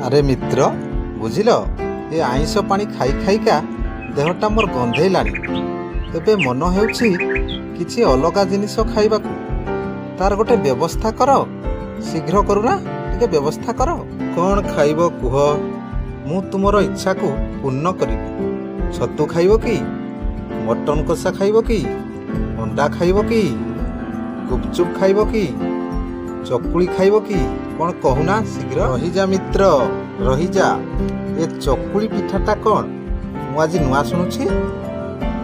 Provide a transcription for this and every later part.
আরে মিত্র বুঝিল ଏ ଆଇଁଷ ପାଣି ଖାଇ ଖାଇକା ଦେହଟା ମୋର ଗନ୍ଧେଇଲାଣି। ଏବେ ମନ ହେଉଛି କିଛି ଅଲଗା ଜିନିଷ ଖାଇବାକୁ। ତାର ଗୋଟେ ବ୍ୟବସ୍ଥା କର, ଶୀଘ୍ର କରୁନା, ଟିକେ ବ୍ୟବସ୍ଥା କର। କ'ଣ ଖାଇବ କୁହ, ମୁଁ ତୁମର ଇଚ୍ଛାକୁ ପୂର୍ଣ୍ଣ କରିବି। ଛତୁ ଖାଇବ କି, ମଟନ କଷା ଖାଇବ କି, ଅଣ୍ଡା ଖାଇବ କି, ଗୁପଚୁପ୍ ଖାଇବ କି, ଚକୁଳି ଖାଇବ କି? କ'ଣ କହୁନା ଶୀଘ୍ର। ରହିଯା ମିତ୍ର ରହିଯା, ଏ ଚକୁଳି ପିଠାଟା କ'ଣ ମୁଁ ଆଜି ନୂଆ ଶୁଣୁଛି।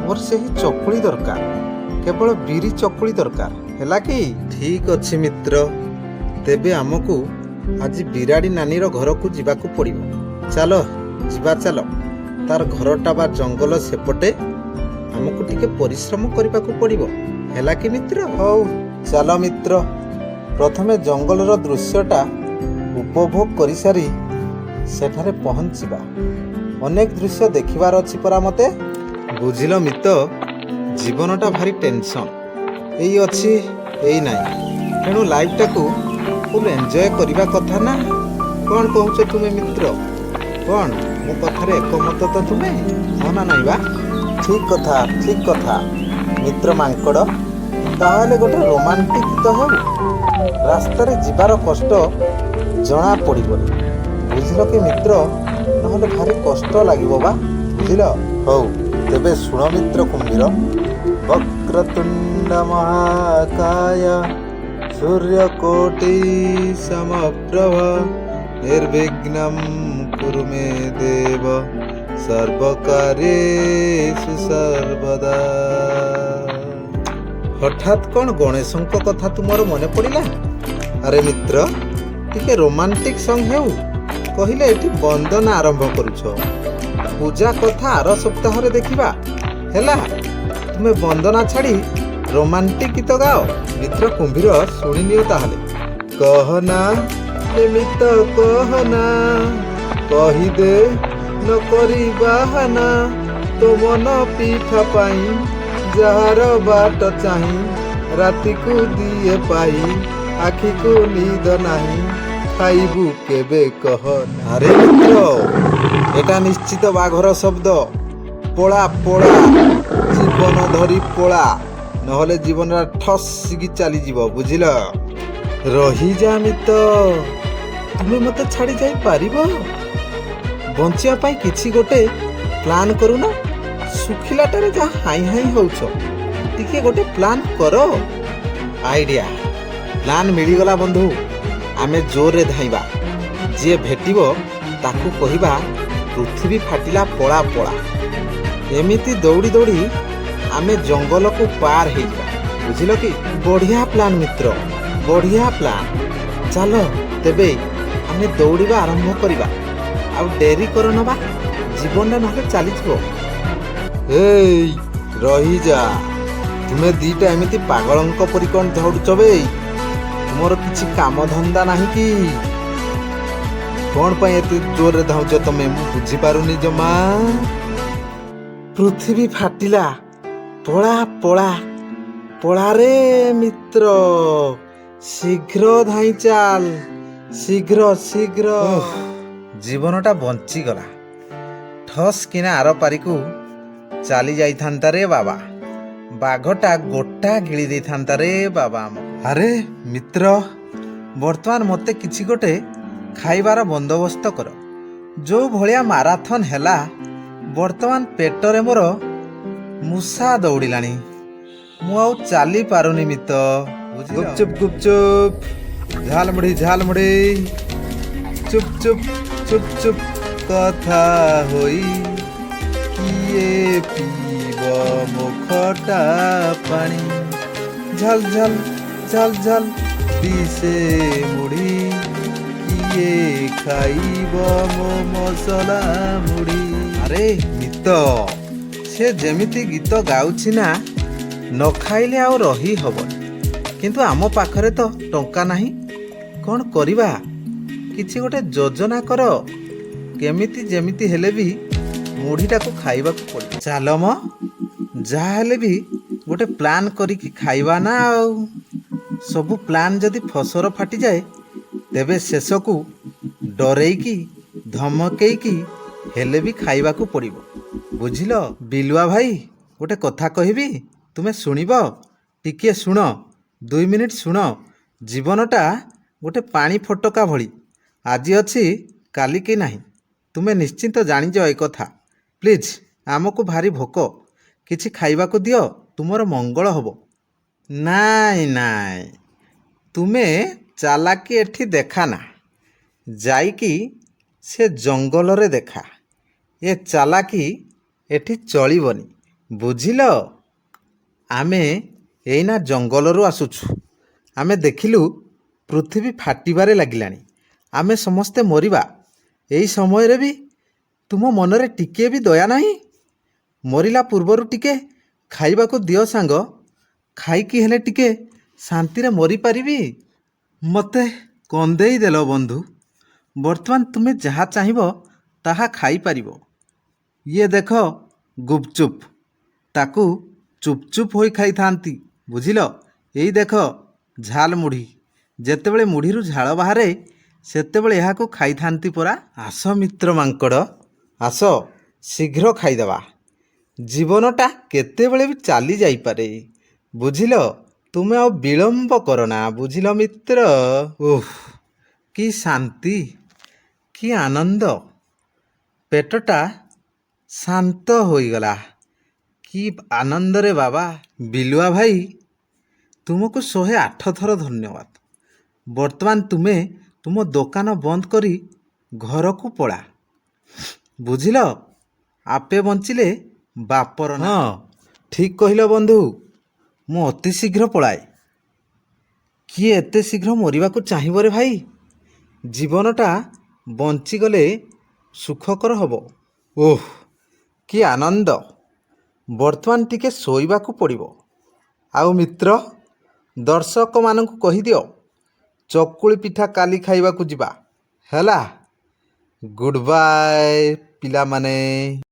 ମୋର ସେହି ଚକୁଳି ଦରକାର, କେବଳ ବିରି ଚକୁଳି ଦରକାର, ହେଲା କି? ଠିକ୍ ଅଛି ମିତ୍ର, ତେବେ ଆମକୁ ଆଜି ବିରାଡ଼ି ନାନୀର ଘରକୁ ଯିବାକୁ ପଡ଼ିବ। ଚାଲ ଯିବା, ଚାଲ। ତାର ଘରଟା ବା ଜଙ୍ଗଲ ସେପଟେ, ଆମକୁ ଟିକେ ପରିଶ୍ରମ କରିବାକୁ ପଡ଼ିବ, ହେଲା କି ମିତ୍ର? ହଉ ଚାଲ ମିତ୍ର, ପ୍ରଥମେ ଜଙ୍ଗଲର ଦୃଶ୍ୟଟା ଉପଭୋଗ କରିସାରି ସେଠାରେ ପହଞ୍ଚିବା। ଅନେକ ଦୃଶ୍ୟ ଦେଖିବାର ଅଛି ପରା ମୋତେ। ବୁଝିଲ ମିତ, ଜୀବନଟା ଭାରି ଟେନସନ୍, ଏଇ ଅଛି ଏଇ ନାହିଁ, ତେଣୁ ଲାଇଫଟାକୁ ଫୁଲ୍ ଏନ୍ଜୟ କରିବା କଥା ନା। କ'ଣ କହୁଛ ତୁମେ ମିତ୍ର? କ'ଣ ମୋ କଥାରେ ଏକମତ ତ ତୁମେ? ହଁ ନା ନାଇଁ ବା? ଠିକ୍ କଥା, ଠିକ୍ କଥା ମିତ୍ର ମାଙ୍କଡ଼। ତାହେଲେ ଗୋଟେ ରୋମାଣ୍ଟିକ୍ ଗୀତ ହେଉ, ରାସ୍ତାରେ ଯିବାର କଷ୍ଟ ଜଣା ପଡ଼ିବନି, ବୁଝିଲ କି ମିତ୍ର? ନହେଲେ ଭାରି କଷ୍ଟ ଲାଗିବ ବା, ବୁଝିଲ? ହଉ ତେବେ ଶୁଣ ମିତ୍ର କୁମ୍ଭୀର। ବକ୍ରତୁଣ୍ଡ ମହାକାୟ ସୂର୍ଯ୍ୟକୋଟି ସମପ୍ରଭ ନିର୍ବିଘ୍ନଂ କୁରୁ ମେ ଦେବ ସର୍ବକାର୍ୟେଷୁ ସର୍ବଦା। ହଠାତ୍ କ'ଣ ଗଣେଶଙ୍କ କଥା ତୁମର ମନେ ପଡ଼ିଲା? ଆରେ ମିତ୍ର, ଟିକେ ରୋମାଣ୍ଟିକ୍ ସଙ୍ଗ ହେଉ କହିଲେ ଏଠି ବନ୍ଦନା ଆରମ୍ଭ କରୁଛ। ପୂଜା କଥା ଆର ସପ୍ତାହରେ ଦେଖିବା, ହେଲା? ତୁମେ ବନ୍ଦନା ଛାଡ଼ି ରୋମାଣ୍ଟିକ୍ ଗୀତ ଗାଅ। ମିତ୍ର କୁମ୍ଭୀର ଶୁଣିନିଅ ତାହେଲେ। କହନା ମିତ କହନା, କହିଦେ ନ କରି ବାହାନା, ତୋ ମନ ପିଠା ପାଇଁ ଯାହାର ବାଟ ଚାହିଁ, ରାତିକୁ ଦିଏ ପାଇ ଆଖିକୁ ନିଦ ନାହିଁ, ଖାଇବୁ କେବେ କହନା। ଆରେ ମିତ୍ର, এটা ନିଶ୍ଚିତ ବାଘର ଶବ୍ଦ। ପଳା ପଳା, ଜୀବନ ଧରି ପଳା, ନହେଲେ ଜୀବନଟା ଠସିକି ଚାଲିଯିବ, ବୁଝିଲ? ରହିଯା ମିତ, ତୁମେ ମୋତେ ଛାଡ଼ି ଯାଇପାରିବ? ବଞ୍ଚିବା ପାଇଁ କିଛି ଗୋଟେ ପ୍ଲାନ୍ କରୁନ। ଶୁଖିଲାଟାରେ ଯାହା ହାଇ ହାଇ ହେଉଛ, ଟିକେ ଗୋଟେ ପ୍ଲାନ୍ କର। ଆଇଡ଼ିଆ ପ୍ଲାନ୍ ମିଳିଗଲା ବନ୍ଧୁ। ଆମେ ଜୋରରେ ଧାଇଁବା, ଯିଏ ଭେଟିବ ତାକୁ କହିବା ପୃଥିବୀ ଫାଟିଲା ପଳା ପଳା। ଏମିତି ଦୌଡ଼ି ଦୌଡ଼ି ଆମେ ଜଙ୍ଗଲକୁ ପାର ହେଇଯିବା, ବୁଝିଲ କି? ବଢ଼ିଆ ପ୍ଲାନ୍ ମିତ୍ର, ବଢ଼ିଆ ପ୍ଲାନ୍। ଚାଲ ତେବେ ଆମେ ଦୌଡ଼ିବା ଆରମ୍ଭ କରିବା, ଆଉ ଡେରି କରନବା, ଜୀବନଟା ନହେଲେ ଚାଲିଯିବ। ଏଇ ରହିଯା, ତୁମେ ଦିଟା ଏମିତି ପାଗଳଙ୍କ ପରି କ'ଣ ଦୌଡ଼ୁଛ ବେ? ତୁମର କିଛି କାମ ଧନ୍ଦା ନାହିଁ କି? କ'ଣ ପାଇଁ ଏତେ ଜୋରରେ ଧାଉଁଛ ତମେ, ମୁଁ ବୁଝିପାରୁନି ଜମା। ପୃଥିବୀ ଫାଟିଲା ପଳା ପଳା, ପଳାରେ ମିତ୍ର, ଶୀଘ୍ର ଧାଇଁ ଚାଲ, ଶୀଘ୍ର ଶୀଘ୍ର। ଜୀବନଟା ବଞ୍ଚିଗଲା। ଠସ୍ କିନା ଆର ପାରିକୁ ଚାଲି ଯାଇଥାନ୍ତା ରେ ବାବା, ବାଘଟା ଗୋଟା ଗିଳି ଦେଇଥାନ୍ତା ରେ ବାବା ଆମକୁ। ଆରେ ମିତ୍ର, ବର୍ତ୍ତମାନ ମୋତେ କିଛି ଗୋଟେ ଖାଇବାର ବନ୍ଦୋବସ୍ତ କର। ଯେଉଁ ଭଳିଆ ମାରାଥନ ହେଲା, ବର୍ତ୍ତମାନ ପେଟରେ ମୋର ମୂଷା ଦୌଡ଼ିଲାଣି, ମୁଁ ଆଉ ଚାଲି ପାରୁନି ମିତ। ଗୁପଚୁପ ଗୁପଚୁପ, ଝାଲମୁଢ଼ି ଝାଲମୁଢ଼ି, ଚୁପ ଚୁପ ଚୁପ ଚୁପ କଥା ହୋଇ କିଏ ପିଇବ ମୋ ଖଟା ପାଣି, ଝାଲ ଝାଲ ଝାଲ ଝାଲ ଦିଶେ ମୁଢ଼ି, କିଏ ଖାଇବ ମୋ ମସଲା ମୁଢ଼ି। ଆରେ ମିତ, ସେ ଯେମିତି ଗୀତ ଗାଉଛି ନା, ନ ଖାଇଲେ ଆଉ ରହି ହବନି, କିନ୍ତୁ ଆମ ପାଖରେ ତ ଟଙ୍କା ନାହିଁ। କ'ଣ କରିବା? କିଛି ଗୋଟେ ଯୋଜନା କର, କେମିତି ଯେମିତି ହେଲେ ବି ମୁଢ଼ିଟାକୁ ଖାଇବାକୁ ପଡ଼ିବ। ଚାଲ ମ, ଯାହା ହେଲେ ବି ଗୋଟେ ପ୍ଲାନ୍ କରିକି ଖାଇବା ନା ଆଉ। ସବୁ ପ୍ଲାନ୍ ଯଦି ଫସର ଫାଟିଯାଏ, ତେବେ ଶେଷକୁ ଡରେଇକି ଧମକେଇକି ହେଲେ ବି ଖାଇବାକୁ ପଡ଼ିବ। ବୁଝିଲ? ବିଲୁଆ ଭାଇ, ଗୋଟେ କଥା କହିବି, ତୁମେ ଶୁଣିବ? ଟିକିଏ ଶୁଣ, 2 ମିନିଟ୍ ଶୁଣ। ଜୀବନଟା ଗୋଟେ ପାଣି ଫୋଟକା ଭଳି, ଆଜି ଅଛି କାଲିକି ନାହିଁ। ତୁମେ ନିଶ୍ଚିନ୍ତ ଜାଣିଛ ଏ କଥା। ପ୍ଲିଜ୍, ଆମକୁ ଭାରି ଭୋକ, କିଛି ଖାଇବାକୁ ଦିଅ, ତୁମର ମଙ୍ଗଳ ହେବ। ନାଇଁ ନାଇଁ, ତୁମେ ଚାଲାକି ଏଠି ଦେଖାନା, ଯାଇକି ସେ ଜଙ୍ଗଲରେ ଦେଖା। ଏ ଚାଲାକି ଏଠି ଚଳିବନି, ବୁଝିଲ? ଆମେ ଏଇନା ଜଙ୍ଗଲରୁ ଆସୁଛୁ। ଆମେ ଦେଖିଲୁ ପୃଥିବୀ ଫାଟିବାରେ ଲାଗିଲାଣି। ଆମେ ସମସ୍ତେ ମରିବା। ଏଇ ସମୟରେ ବି ତୁମ ମନରେ ଟିକିଏ ବି ଦୟା ନାହିଁ? ମରିଲା ପୂର୍ବରୁ ଟିକେ ଖାଇବାକୁ ଦିଅ ସାଙ୍ଗ, ଖାଇକି ହେଲେ ଟିକେ ଶାନ୍ତିରେ ମରିପାରିବି। ମୋତେ କନ୍ଦେଇ ଦେଲ ବନ୍ଧୁ। ବର୍ତ୍ତମାନ ତୁମେ ଯାହା ଚାହିଁବ ତାହା ଖାଇପାରିବ। ଇଏ ଦେଖ ଗୁପଚୁପ୍, ତାକୁ ଚୁପଚୁପ୍ ହୋଇ ଖାଇଥାନ୍ତି, ବୁଝିଲ? ଏଇ ଦେଖ ଝାଲ ମୁଢ଼ି, ଯେତେବେଳେ ମୁଢ଼ିରୁ ଝାଳ ବାହାରେ ସେତେବେଳେ ଏହାକୁ ଖାଇଥାନ୍ତି ପରା। ଆସ ମିତ୍ର ମାଙ୍କଡ଼, ଆସ ଶୀଘ୍ର ଖାଇଦେବା। ଜୀବନଟା କେତେବେଳେ ବି ଚାଲି ଯାଇପାରେ, ବୁଝିଲ? ତୁମେ ଆଉ ବିଳମ୍ବ କରନା, ବୁଝିଲ ମିତ୍ର? ଓଃ, କି ଶାନ୍ତି, କି ଆନନ୍ଦ! ପେଟଟା ଶାନ୍ତ ହୋଇଗଲା। କି ଆନନ୍ଦରେ ବାବା! ବିଲୁଆ ଭାଇ, ତୁମକୁ 108 ଥର ଧନ୍ୟବାଦ। ବର୍ତ୍ତମାନ ତୁମେ ତୁମ ଦୋକାନ ବନ୍ଦ କରି ଘରକୁ ପଳା, ବୁଝିଲ? ଆପେ ବଞ୍ଚିଲେ ବାପର ନା। ହଁ, ଠିକ୍ କହିଲ ବନ୍ଧୁ। ମୁଁ ଅତି ଶୀଘ୍ର ପଳାଏ। କିଏ ଏତେ ଶୀଘ୍ର ମରିବାକୁ ଚାହିଁବରେ ଭାଇ? ଜୀବନଟା ବଞ୍ଚିଗଲେ ସୁଖକର ହେବ। ଓଃ, କି ଆନନ୍ଦ! ବର୍ତ୍ତମାନ ଟିକେ ଶୋଇବାକୁ ପଡ଼ିବ। ଆଉ ମିତ୍ର, ଦର୍ଶକମାନଙ୍କୁ କହିଦିଅ, ଚକୁଳି ପିଠା କାଲି ଖାଇବାକୁ ଯିବା, ହେଲା? ଗୁଡ଼୍ ବାଏ ପିଲାମାନେ।